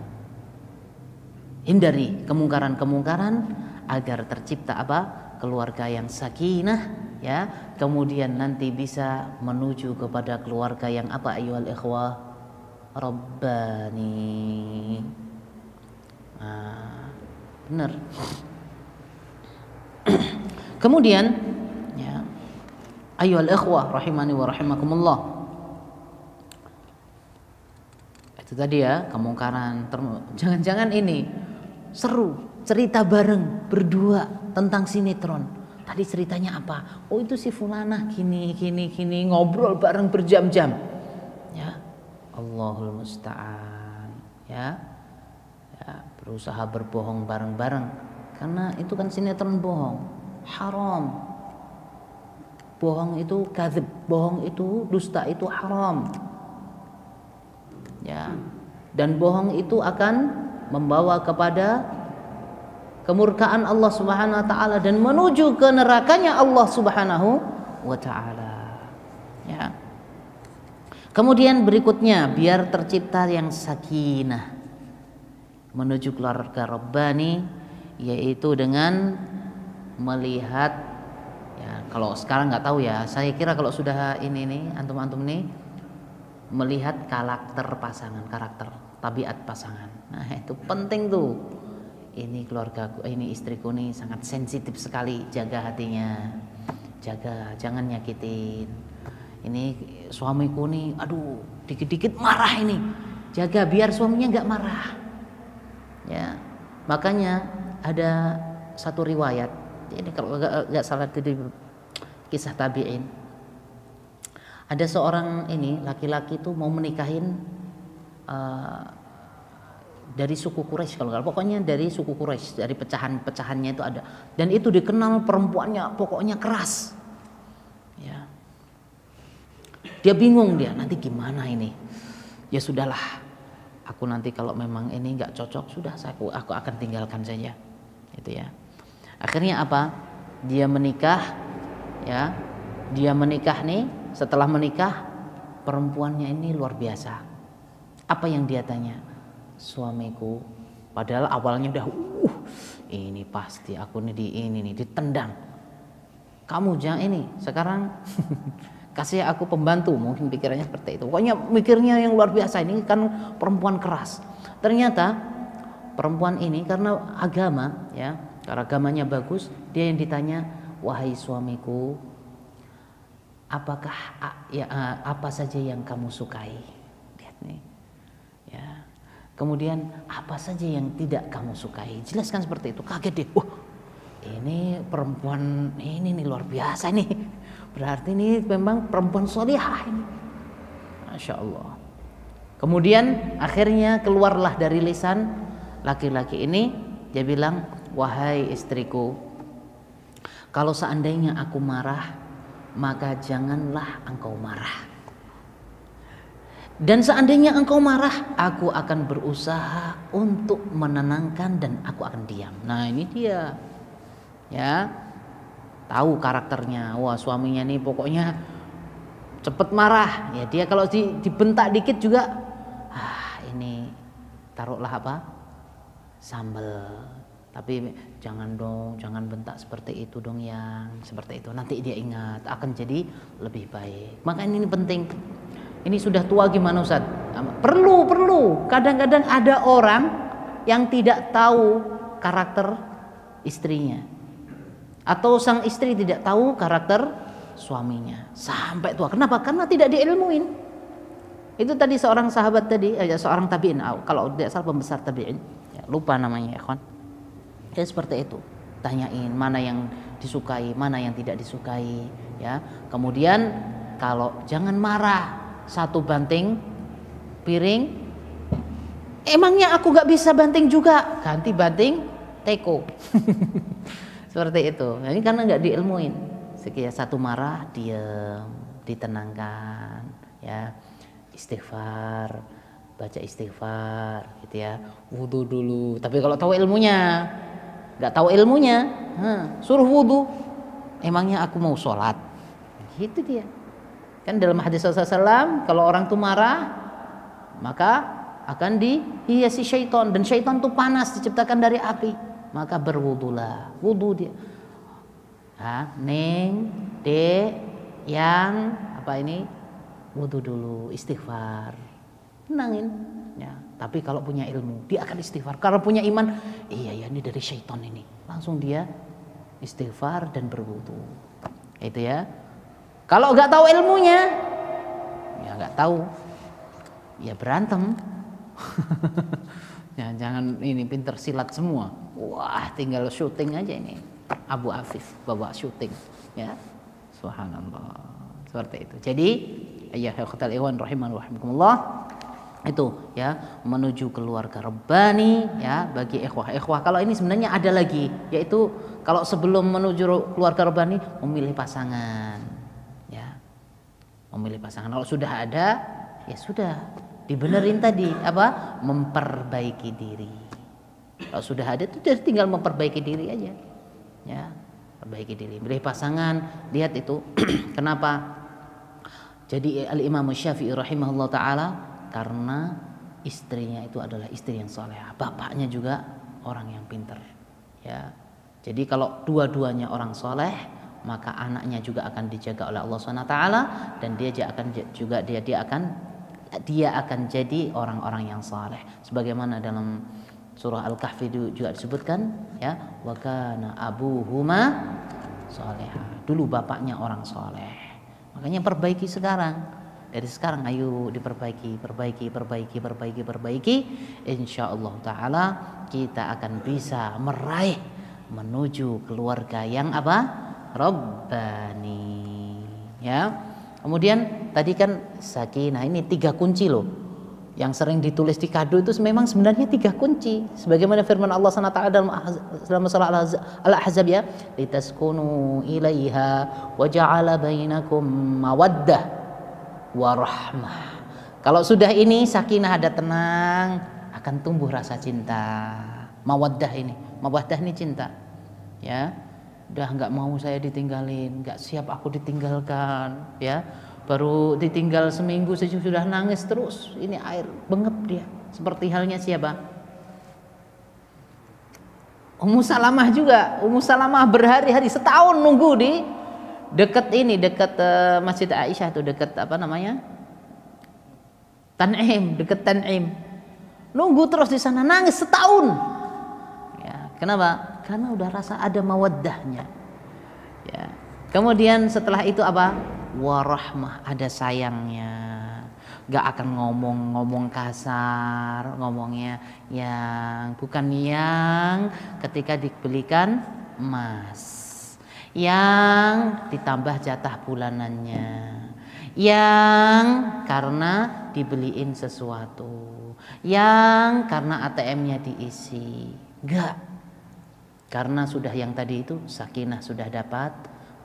Hindari kemungkaran-kemungkaran agar tercipta apa? Keluarga yang sakinah, ya, kemudian nanti bisa menuju kepada keluarga yang apa, ayyuhal ikhwah, Rabbani. Nah, benar. Kemudian ya, ayyuhal ikhwah rahimani wa rahimakumullah, itu tadi ya, kemungkaran. Jangan-jangan ini seru, cerita bareng berdua tentang sinetron. Tadi ceritanya apa? Oh, itu si fulanah gini, ngobrol bareng berjam-jam. Ya, Allahul musta'an. Ya, berusaha berbohong bareng-bareng, karena itu kan sinetron bohong, haram. Bohong itu kadzib, bohong itu dusta, itu haram. Ya, dan bohong itu akan membawa kepada kemurkaan Allah Subhanahu wa taala dan menuju ke nerakanya Allah Subhanahu wa taala. Ya. Kemudian berikutnya, biar tercipta yang sakinah menuju keluarga Rabbani, yaitu dengan melihat, ya kalau sekarang nggak tahu ya, saya kira kalau sudah ini nih antum-antum nih melihat karakter pasangan, karakter tabiat pasangan. Nah, itu penting tuh. Ini keluargaku, ini istriku nih sangat sensitif sekali, jaga hatinya, jaga, jangan nyakitin. Ini suamiku nih, aduh, dikit-dikit marah ini, jaga biar suaminya nggak marah. Ya, makanya ada satu riwayat, ini kalau nggak salah itu di kisah tabi'in. Ada seorang ini laki-laki tuh mau menikahin dari suku Quraisy, kalau nggak, pokoknya dari suku Quraisy, dari pecahan-pecahannya itu ada, dan itu dikenal perempuannya pokoknya keras. Ya, dia bingung, dia nanti gimana ini. Ya sudahlah, aku nanti kalau memang ini nggak cocok, sudah aku akan tinggalkan saja, gitu ya. Akhirnya apa? Dia menikah, ya, dia menikah nih. Setelah menikah, perempuannya ini luar biasa. Apa yang dia tanya? Suamiku, padahal awalnya udah ini pasti aku nih ditendang. Kamu jangan ini, sekarang kasih aku pembantu, mungkin pikirannya seperti itu. Pokoknya mikirnya yang luar biasa, ini kan perempuan keras. Ternyata perempuan ini karena agama, ya, karena agamanya bagus, dia yang ditanya, wahai suamiku, apakah apa saja yang kamu sukai? Lihat nih, ya. Kemudian apa saja yang tidak kamu sukai? Jelaskan seperti itu. Kaget deh. Ini perempuan ini nih luar biasa nih. Berarti ini memang perempuan sholihah ini. Masya Allah. Kemudian akhirnya keluarlah dari lisan laki-laki ini, dia bilang, wahai istriku, kalau seandainya aku marah, maka janganlah engkau marah. Dan seandainya engkau marah, aku akan berusaha untuk menenangkan dan aku akan diam. Nah, ini dia, ya, tahu karakternya. Wah, suaminya nih pokoknya cepet marah. Ya, dia kalau dibentak dikit juga, ini taruhlah apa, sambal. Tapi jangan dong, jangan bentak seperti itu dong, yang seperti itu. Nanti dia ingat, akan jadi lebih baik. Maka ini penting. Ini sudah tua gimana Ustaz? Perlu. Kadang-kadang ada orang yang tidak tahu karakter istrinya, atau sang istri tidak tahu karakter suaminya sampai tua. Kenapa? Karena tidak diilmuin. Itu tadi seorang sahabat tadi, seorang tabi'in, kalau tidak salah pembesar tabi'in, ya, lupa namanya, ya kawan. Ya seperti itu. Tanyain mana yang disukai, mana yang tidak disukai, ya. Kemudian kalau jangan marah. Satu banting piring, emangnya aku gak bisa banting juga, ganti banting teko. Seperti itu. Nah, ini karena gak diilmuin. Sekian satu marah, diam, ditenangkan, ya, istighfar, baca istighfar, gitu ya, wudu dulu. Tapi kalau tahu ilmunya, gak tahu ilmunya, suruh wudu, emangnya aku mau sholat, gitu dia. Kan dalam hadis Rasulullah SAW, kalau orang tuh marah, maka akan dihiasi syaitan, dan syaitan tuh panas, diciptakan dari api. Maka berwudulah, wudu dia. Neng, dek, yang apa ini, wudu dulu, istighfar, tenangin ya. Tapi kalau punya ilmu dia akan istighfar. Kalau punya iman, iya ya ini dari syaitan ini, langsung dia istighfar dan berwudu. Itu ya. Kalau nggak tahu ilmunya, ya nggak tahu, ya berantem. Ya, jangan ini pinter silat semua. Wah, tinggal syuting aja ini. Abu Afif bawa syuting, ya. Subhanallah. Seperti itu. Jadi, ya ikhwatal ikhwan rahiman rahimakumullah, itu ya menuju keluarga Rabbani ya bagi ikhwah. Kalau ini sebenarnya ada lagi, yaitu kalau sebelum menuju keluarga Rabbani memilih pasangan. Ya. Memilih pasangan. Kalau sudah ada, ya sudah dibenerin tadi apa? Memperbaiki diri. Kalau sudah ada itu tinggal memperbaiki diri aja. Ya, perbaiki diri. Milih pasangan, lihat itu kenapa? Jadi Al-Imam Syafi'i rahimahullah taala karena istrinya itu adalah istri yang salehah, bapaknya juga orang yang pintar. Ya. Jadi kalau dua-duanya orang soleh, maka anaknya juga akan dijaga oleh Allah Subhanahu wa taala dan dia akan jadi orang-orang yang saleh. Sebagaimana dalam surah Al-Kahfi juga disebutkan ya, wa kana abuhuma shalihah. Dulu bapaknya orang soleh. Makanya perbaiki sekarang. Dari sekarang ayo diperbaiki, perbaiki. Insyaallah taala kita akan bisa meraih menuju keluarga yang apa? Rabbani. Ya. Kemudian tadi kan sakinah, ini 3 kunci loh. Yang sering ditulis di kado itu memang sebenarnya 3 kunci. Sebagaimana firman Allah SWT dalam surah Al-Ahzab ya, litaskunu ilaiha wa ja'ala bainakum mawaddah wa rahmah. Kalau sudah ini sakinah, ada tenang, akan tumbuh rasa cinta. Mawaddah ini cinta. Ya. Udah enggak mau saya ditinggalin, enggak siap aku ditinggalkan, ya. Baru ditinggal seminggu saja sudah nangis terus. Ini air bengep dia. Seperti halnya siapa? Ummu Salamah juga. Ummu Salamah berhari-hari, setahun nunggu di dekat Masjid Aisyah tuh, dekat apa namanya? Tan'im, dekat Tan'im. Nunggu terus di sana, nangis setahun. Ya, kenapa? Karena udah rasa ada mawaddahnya. Ya. Kemudian setelah itu apa? Warahmah, ada sayangnya, gak akan ngomong kasar, ngomongnya yang bukan yang ketika dibelikan emas, yang ditambah jatah bulanannya, yang karena dibeliin sesuatu, yang karena ATM-nya diisi, gak, karena sudah yang tadi itu sakinah sudah dapat,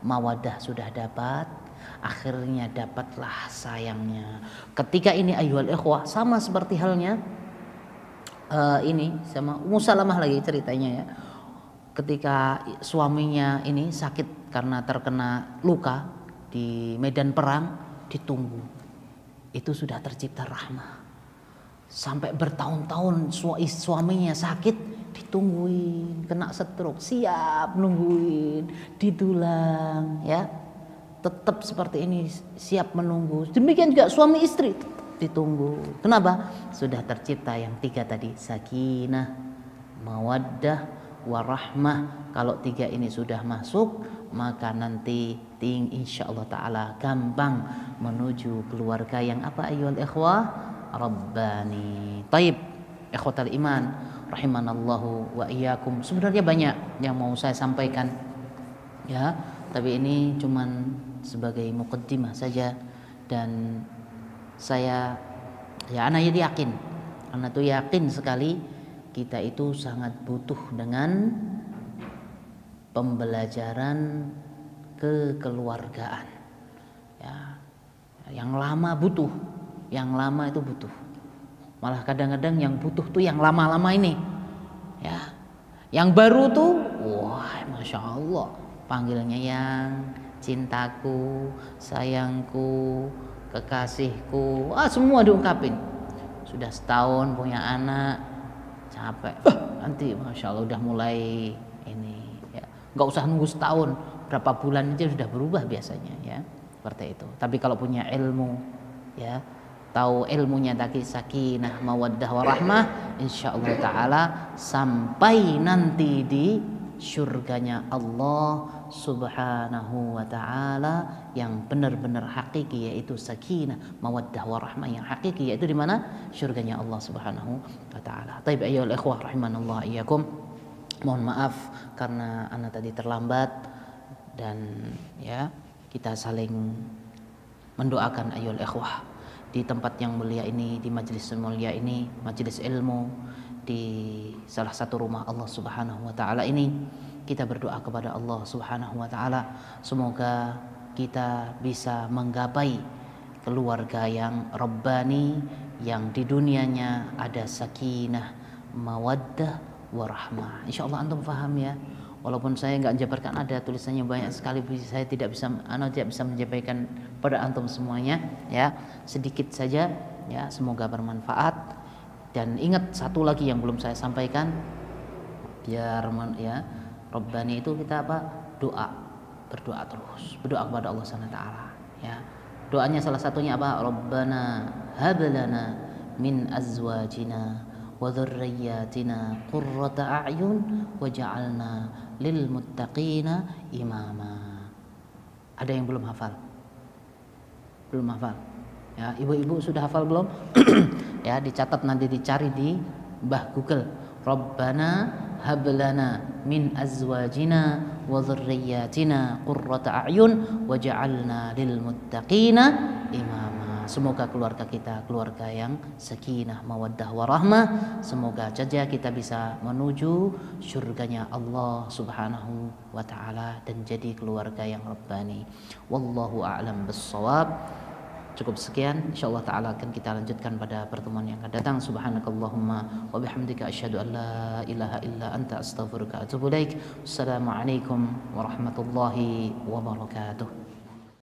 mawadah sudah dapat, akhirnya dapatlah sayangnya. Ketika ini ayyuhal ikhwah, sama seperti halnya ini sama Ummu Salamah lagi ceritanya ya. Ketika suaminya ini sakit karena terkena luka di medan perang, ditunggu. Itu sudah tercipta rahmah. Sampai bertahun-tahun suaminya sakit, ditungguin, kena stroke, siap nungguin, ditulang ya. Tetap seperti ini, siap menunggu. Demikian juga suami istri ditunggu. Kenapa? Sudah tercipta yang 3 tadi, sakinah, mawaddah, warahmah. Kalau 3 ini sudah masuk, maka nanti insyaallah taala gampang menuju keluarga yang apa ayyuhal ikhwah? Rabbani. Taib, ikhwatal iman rahimanallahu wa iyyakum. Sebenarnya banyak yang mau saya sampaikan ya, tapi ini cuman sebagai muqaddimah saja. Dan saya anak tuh yakin sekali kita itu sangat butuh dengan pembelajaran kekeluargaan ya. Yang lama butuh, yang lama itu butuh, malah kadang-kadang yang butuh tuh yang lama-lama ini ya. Yang baru tuh wah masya Allah, panggilnya yang cintaku, sayangku, kekasihku, semua diungkapin. Sudah setahun punya anak, capek. Nanti masya Allah udah mulai ini, ya. nggak usah nunggu setahun, berapa bulan aja sudah berubah biasanya ya, seperti itu. Tapi kalau punya ilmu ya, tahu ilmunya tadi sakinah, mawaddah, warahmah, insyaallah taala sampai nanti di surganya Allah Subhanahu wa taala yang benar-benar hakiki, yaitu sakinah, mawaddah, warahmah yang hakiki, yaitu di mana? Surganya Allah Subhanahu wa taala. Taib ayyuhal ikhwah rahimanallah iyyakum. Mohon maaf karena ana tadi terlambat, dan ya kita saling mendoakan ayyuhal ikhwah di tempat yang mulia ini, di majelis mulia ini, majelis ilmu di salah satu rumah Allah Subhanahu wa taala ini. Kita berdoa kepada Allah Subhanahu wa taala semoga kita bisa menggapai keluarga yang rabbani, yang di dunianya ada sakinah, mawaddah, warahmah. Insyaallah antum paham ya. Walaupun saya nggak jabarkan, ada tulisannya banyak sekali, saya tidak bisa menyampaikan pada antum semuanya ya, sedikit saja ya, semoga bermanfaat. Dan ingat satu lagi yang belum saya sampaikan, biar ya, Rabbani itu kita apa? Doa, berdoa terus, berdoa kepada Allah Subhanahu wa taala ya. Doanya salah satunya apa? Rabbana hab lana min azwajina wa dzurriyyatina qurrata a'yun waj'alna lil muttaqina imama. Ada yang belum hafal? Belum hafal? Ya, ibu-ibu sudah hafal belum? Ya, dicatat nanti, dicari di Mbah Google. Rabbana hablana min azwajina wa dzurriyyatina qurrata a'yun waj'alna lil muttaqina imama. Semoga keluarga kita keluarga yang sakinah, mawaddah, warahmah. Semoga saja kita bisa menuju surganya Allah Subhanahu wa taala dan jadi keluarga yang rabbani. Wallahu a'lam bissawab. Cukup sekian, insyaallah taala akan kita lanjutkan pada pertemuan yang akan datang. Subhanakallahumma wa bihamdika asyhadu an la ilaha illa anta astaghfiruka wa atubu ilaik. Assalamualaikum warahmatullahi wabarakatuh.